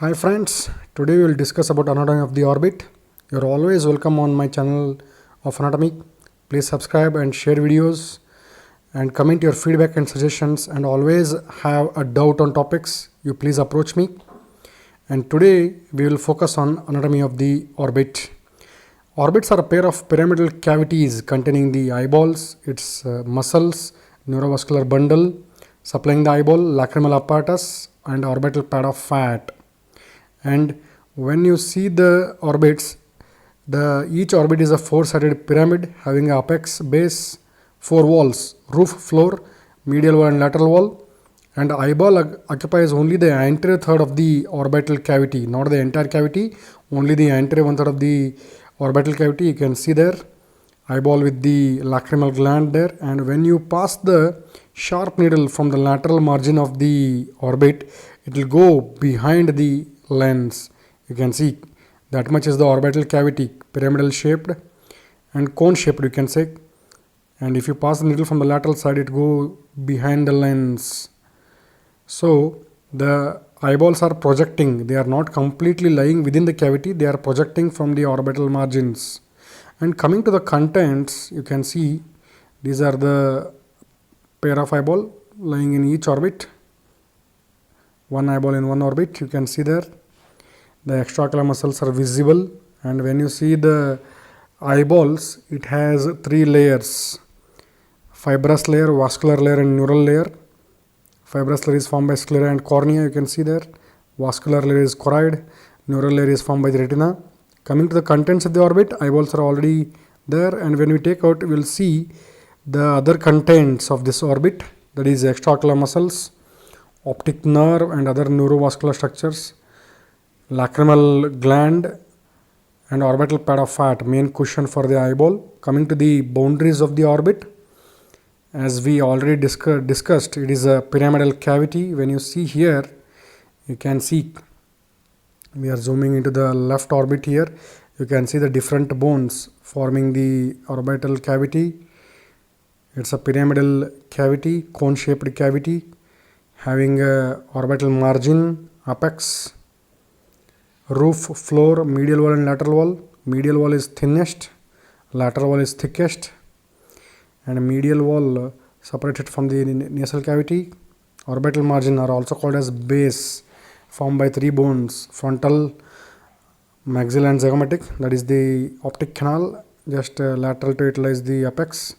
Hi friends, today we will discuss about anatomy of the orbit. You are always welcome on my channel of anatomy. Please subscribe and share videos and comment your feedback and suggestions, and always have a doubt on topics, you please approach me. And today we will focus on anatomy of the orbit. Orbits are a pair of pyramidal cavities containing the eyeballs, its muscles, neurovascular bundle supplying the eyeball, lacrimal apparatus, and orbital pad of fat. And when you see the orbits, each orbit is a four-sided pyramid having an apex, base, four walls: roof, floor, medial wall and lateral wall. And the eyeball occupies only the anterior third of the orbital cavity, not the entire cavity, only the anterior one third of the orbital cavity. You can see there eyeball with the lacrimal gland there, and when you pass the sharp needle from the lateral margin of the orbit, it will go behind the lens. You can see that much is the orbital cavity, pyramidal shaped and cone shaped, you can say. And if you pass the needle from the lateral side, it go behind the lens. So the eyeballs are projecting, they are not completely lying within the cavity, they are projecting from the orbital margins. And coming to the contents, you can see these are the pair of eyeball lying in each orbit. One eyeball in one orbit, you can see there. The extraocular muscles are visible, and when you see the eyeballs, it has three layers: fibrous layer, vascular layer and neural layer. Fibrous layer is formed by sclera and cornea, you can see there. Vascular layer is choroid, neural layer is formed by the retina. Coming to the contents of the orbit, eyeballs are already there, and when we take out, we will see the other contents of this orbit, that is extraocular muscles, optic nerve and other neurovascular structures, lacrimal gland and orbital pad of fat, main cushion for the eyeball. Coming to the boundaries of the orbit, as we already discussed, it is a pyramidal cavity. When you see here, you can see, we are zooming into the left orbit here, you can see the different bones forming the orbital cavity. It's a pyramidal cavity, cone shaped cavity having a orbital margin, apex, roof, floor, medial wall and lateral wall. Medial wall is thinnest, lateral wall is thickest, and medial wall separated from the nasal cavity. Orbital margin are also called as base, formed by three bones: frontal, maxillary and zygomatic, that is the optic canal. Just lateral to it lies the apex,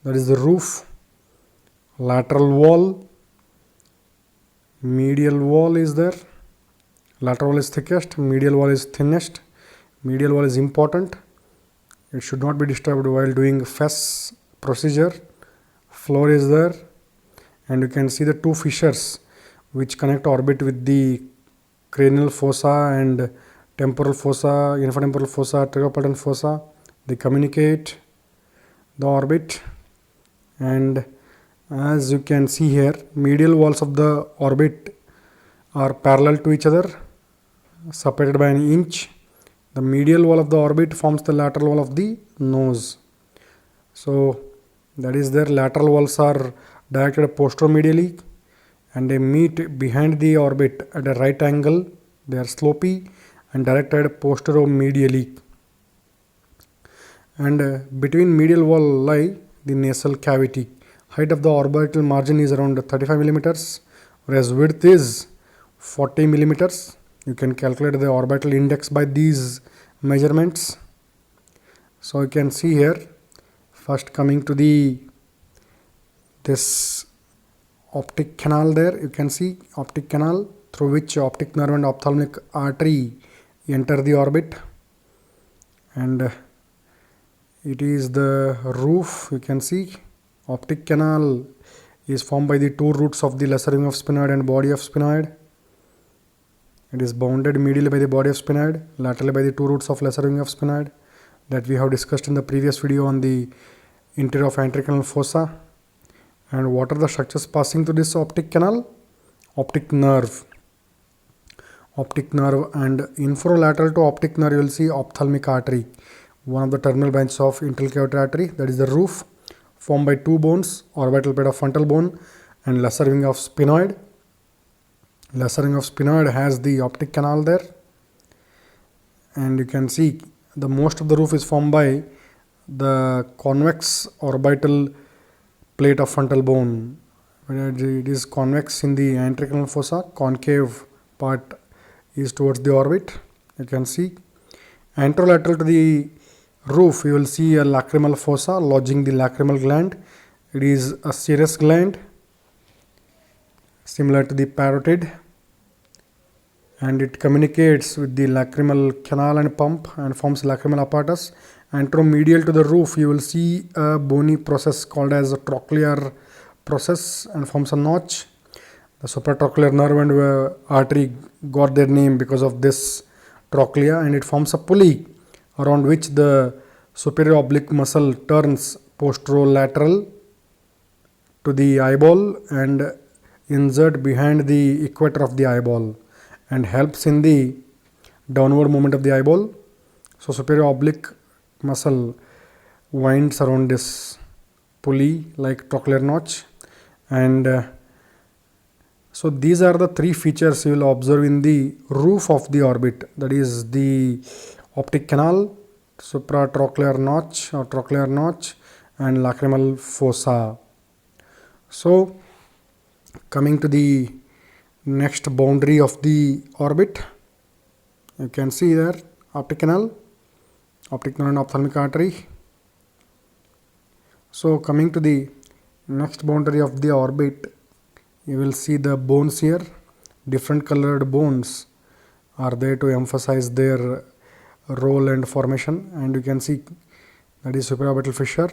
that is the roof. Lateral wall, medial wall is there. Lateral wall is thickest, medial wall is thinnest. Medial wall is important, it should not be disturbed while doing FES procedure. Floor is there, and you can see the two fissures which connect orbit with the cranial fossa and temporal fossa, infratemporal fossa, trigopadan fossa. They communicate the orbit, and as you can see here, medial walls of the orbit are parallel to each other, separated by an inch. The medial wall of the orbit forms the lateral wall of the nose. So that is, their lateral walls are directed posteromedially, and they meet behind the orbit at a right angle. They are slopy and directed posteromedially. And between medial wall lie the nasal cavity. Height of the orbital margin is around 35 millimeters, whereas width is 40 millimeters. You can calculate the orbital index by these measurements. So you can see here, first coming to this optic canal there, you can see optic canal through which optic nerve and ophthalmic artery enter the orbit, and it is the roof. You can see optic canal is formed by the two roots of the lesser wing of sphenoid and body of sphenoid. It is bounded medially by the body of sphenoid, laterally by the two roots of lesser wing of sphenoid that we have discussed in the previous video on the interior of anterocranial fossa. And what are the structures passing through this optic canal? Optic nerve. Optic nerve, and infralateral to optic nerve you will see ophthalmic artery, one of the terminal branches of intercalated artery, that is the roof, formed by two bones: orbital pad of frontal bone and lesser wing of sphenoid. Lesser ring of sphenoid has the optic canal there, and you can see the most of the roof is formed by the convex orbital plate of frontal bone. It is convex in the anterocrinal fossa, concave part is towards the orbit. You can see anterolateral to the roof, you will see a lacrimal fossa lodging the lacrimal gland. It is a serous gland similar to the parotid, and it communicates with the lacrimal canal and pump and forms lacrimal apparatus. Anteromedial to the roof, you will see a bony process called as a trochlear process and forms a notch. The supratrochlear nerve and artery got their name because of this trochlea, and it forms a pulley around which the superior oblique muscle turns posterolateral to the eyeball and insert behind the equator of the eyeball and helps in the downward movement of the eyeball. So superior oblique muscle winds around this pulley like trochlear notch, and so these are the three features you will observe in the roof of the orbit, that is the optic canal, supratrochlear notch or trochlear notch, and lacrimal fossa. So coming to the next boundary of the orbit, you can see there optic canal and ophthalmic artery. So coming to the next boundary of the orbit, you will see the bones here. Different colored bones are there to emphasize their role and formation, and you can see that is supraorbital fissure.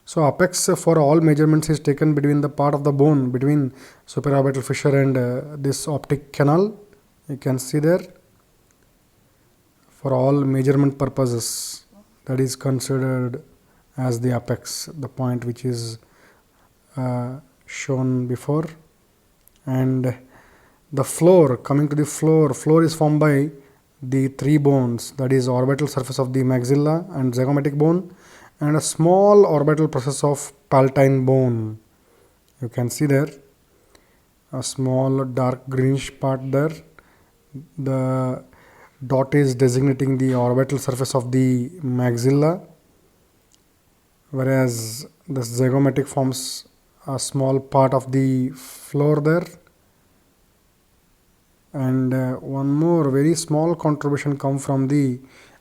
So apex for all measurements is taken between the part of the bone between supraorbital fissure and this optic canal. You can see there for all measurement purposes that is considered as the apex, the point which is shown before. And the floor, coming to the floor is formed by the three bones, that is orbital surface of the maxilla and zygomatic bone, and a small orbital process of palatine bone. You can see there a small dark greenish part there. The dot is designating the orbital surface of the maxilla, whereas the zygomatic forms a small part of the floor there. And one more very small contribution comes from the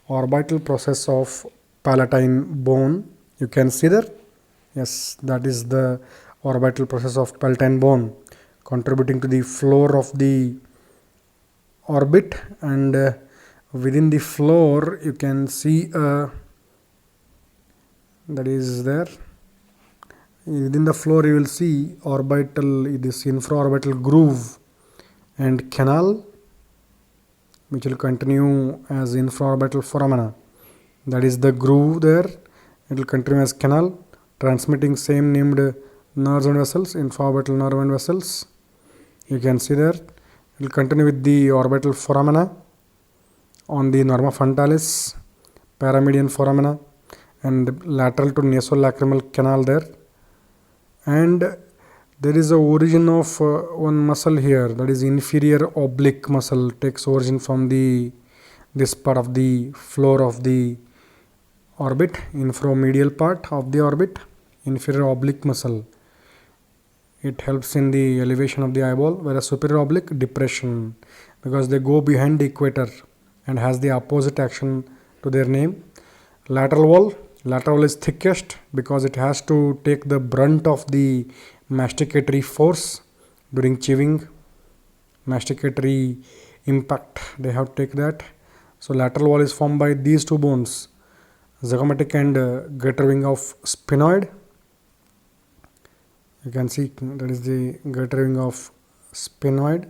orbital process of palatine bone. You can see there, yes, that is the orbital process of palatine bone contributing to the floor of the orbit. And within the floor you can see that is there. Within the floor you will see orbital, this infraorbital groove and canal, which will continue as infraorbital foramina. That is the groove there. It will continue as canal, transmitting same named nerves and vessels, infraorbital nerve and vessels. You can see there. It will continue with the orbital foramina on the norma frontalis, paramedian foramina, and lateral to nasolacrimal canal there. And there is a origin of one muscle here, that is inferior oblique muscle, takes origin from this part of the floor of the orbit, inframedial part of the orbit, inferior oblique muscle. It helps in the elevation of the eyeball, whereas superior oblique depression, because they go behind the equator and has the opposite action to their name. Lateral wall is thickest because it has to take the brunt of the masticatory force during chewing, masticatory impact, they have to take that. So lateral wall is formed by these two bones, zygomatic and greater wing of sphenoid. You can see that is the greater wing of sphenoid.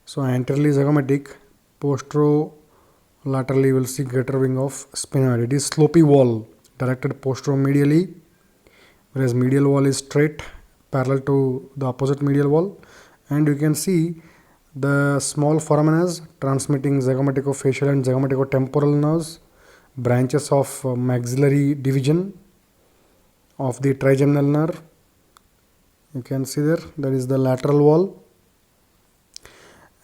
So anteriorly zygomatic, posterolaterally you will see greater wing of sphenoid. It is slopy wall directed posteromedially, whereas medial wall is straight parallel to the opposite medial wall. And you can see the small foraminas transmitting zygomaticofacial and zygomaticotemporal nerves, branches of maxillary division of the trigeminal nerve. You can see there, that is the lateral wall.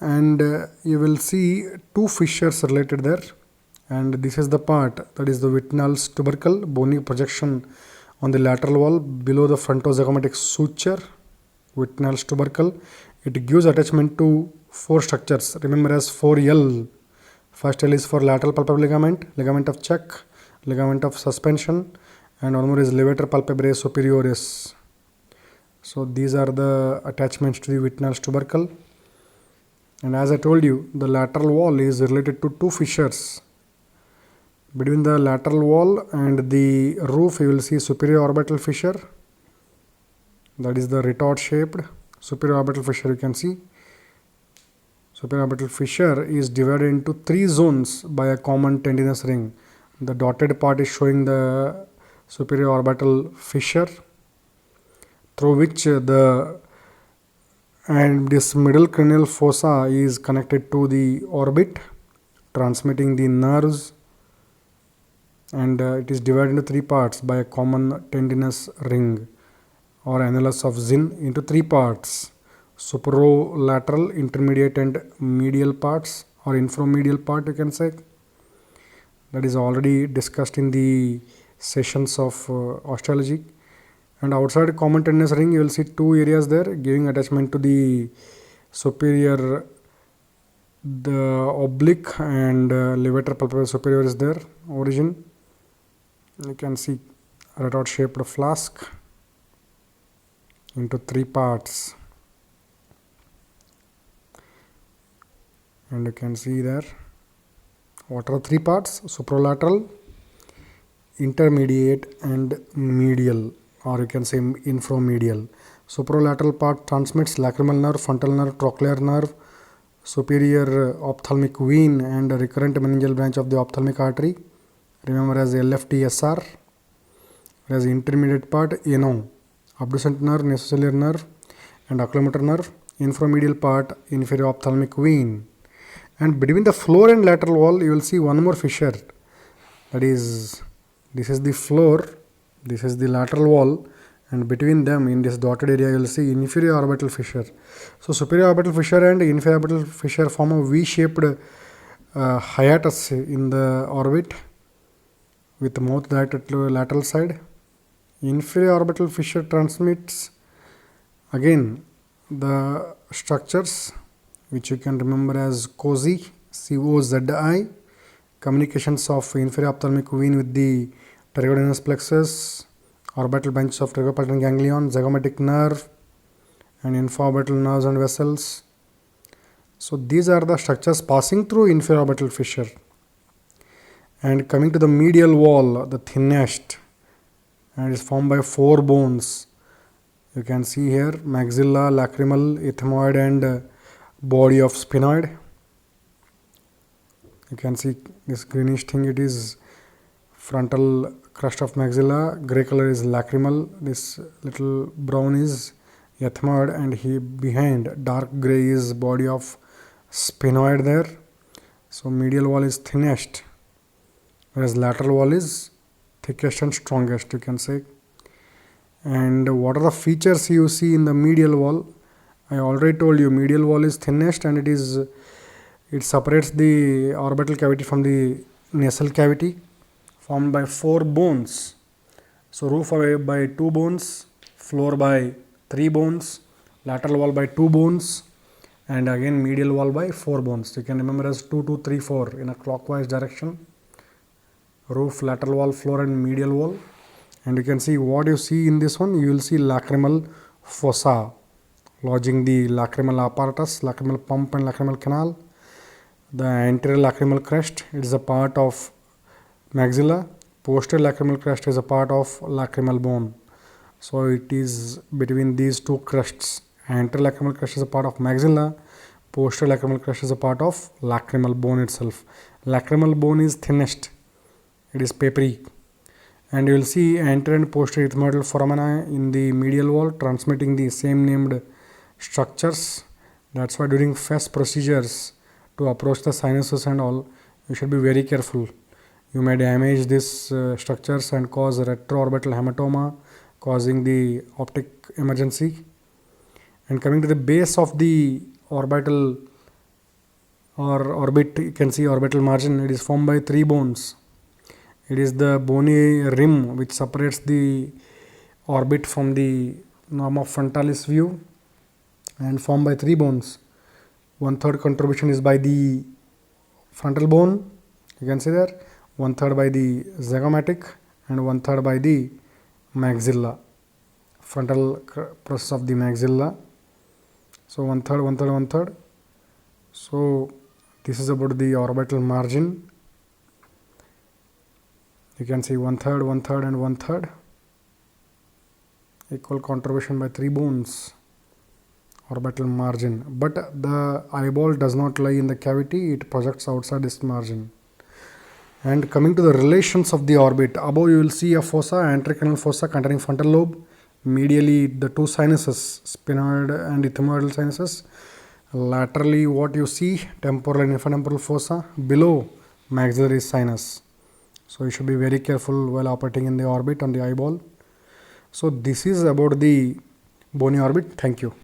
and you will see two fissures related there, and this is the part that is the Whitnall's tubercle, bony projection on the lateral wall below the frontozygomatic suture, Whitnall's tubercle. It gives attachment to four structures, remember as 4L. First L is for lateral palpebral ligament, ligament of check, ligament of suspension, and one more is levator palpebrae superioris. So these are the attachments to the Whitnall's tubercle. And as I told you, the lateral wall is related to two fissures. Between the lateral wall and the roof, you will see superior orbital fissure. That is the retort shaped superior orbital fissure. You can see superior orbital fissure is divided into three zones by a common tendinous ring. The dotted part is showing the superior orbital fissure, through which this middle cranial fossa is connected to the orbit, transmitting the nerves, and it is divided into three parts by a common tendinous ring or annulus of Zinn into three parts: superolateral, intermediate, and medial parts, or inframedial part, you can say. That is already discussed in the sessions of osteology. And outside common tendinous ring, you will see two areas there giving attachment to the superior, the oblique and levator palpebrae superior is there, origin. You can see retort shaped flask into three parts, and you can see there what are the three parts: superolateral, intermediate, and medial, or you can say inframedial. Superolateral part transmits lacrimal nerve, frontal nerve, trochlear nerve, superior ophthalmic vein, and a recurrent meningeal branch of the ophthalmic artery, remember as LFTSR. Whereas intermediate part, ANO, abducent nerve, nasociliar nerve, and oculomotor nerve. Inframedial part, inferior ophthalmic vein. And between the floor and lateral wall, you will see one more fissure. That is, this is the floor, this is the lateral wall, and between them in this dotted area you will see inferior orbital fissure. So superior orbital fissure and inferior orbital fissure form a V-shaped hiatus in the orbit with mouth dilated to lateral side. Inferior orbital fissure transmits again the structures which you can remember as COZI, C-O-Z-I, communications of inferior ophthalmic vein with the pterygoidinous plexus, orbital branches of pterygopalatine ganglion, zygomatic nerve, and infraorbital nerves and vessels. So these are the structures passing through inferior orbital fissure. And coming to the medial wall, the thinnest, and is formed by four bones. You can see here maxilla, lacrimal, ethmoid, and body of sphenoid. You can see this greenish thing, it is frontal crust of maxilla, grey color is lacrimal, this little brown is ethmoid, and behind dark grey is body of sphenoid there. So medial wall is thinnest, whereas lateral wall is thickest and strongest, you can say. And what are the features you see in the medial wall? I already told you medial wall is thinnest, and it separates the orbital cavity from the nasal cavity, formed by four bones. So roof by two bones, floor by three bones, lateral wall by two bones, and again medial wall by four bones. You can remember as 2, 2, 3, 4 in a clockwise direction. Roof, lateral wall, floor, and medial wall. And you can see what you see in this one. You will see lacrimal fossa lodging the lacrimal apparatus, lacrimal pump, and lacrimal canal. The anterior lacrimal crest, it is a part of maxilla. Posterior lacrimal crest is a part of lacrimal bone. So it is between these two crests. Anterior lacrimal crest is a part of maxilla. Posterior lacrimal crest is a part of lacrimal bone itself. Lacrimal bone is thinnest. It is papery. And you will see anterior and posterior ethmoidal foramina in the medial wall transmitting the same named structures. That's why during FES procedures to approach the sinuses and all, you should be very careful. You may damage these structures and cause retroorbital hematoma, causing the optic emergency. And coming to the base of the orbital or orbit, you can see orbital margin, it is formed by three bones. It is the bony rim which separates the orbit from the norma frontalis view and formed by three bones. 1/3 contribution is by the frontal bone, you can see there, 1/3 by the zygomatic and 1/3 by the maxilla, frontal process of the maxilla. So 1/3, 1/3, 1/3. So this is about the orbital margin. You can see 1/3, 1/3 and 1/3, equal contribution by three bones, orbital margin. But the eyeball does not lie in the cavity, it projects outside this margin. And coming to the relations of the orbit, above you will see a fossa, anterocranial fossa containing frontal lobe, medially the two sinuses, sphenoid and ethmoidal sinuses, laterally what you see, temporal and infratemporal fossa, below maxillary sinus. So you should be very careful while operating in the orbit on the eyeball. So this is about the bony orbit. Thank you.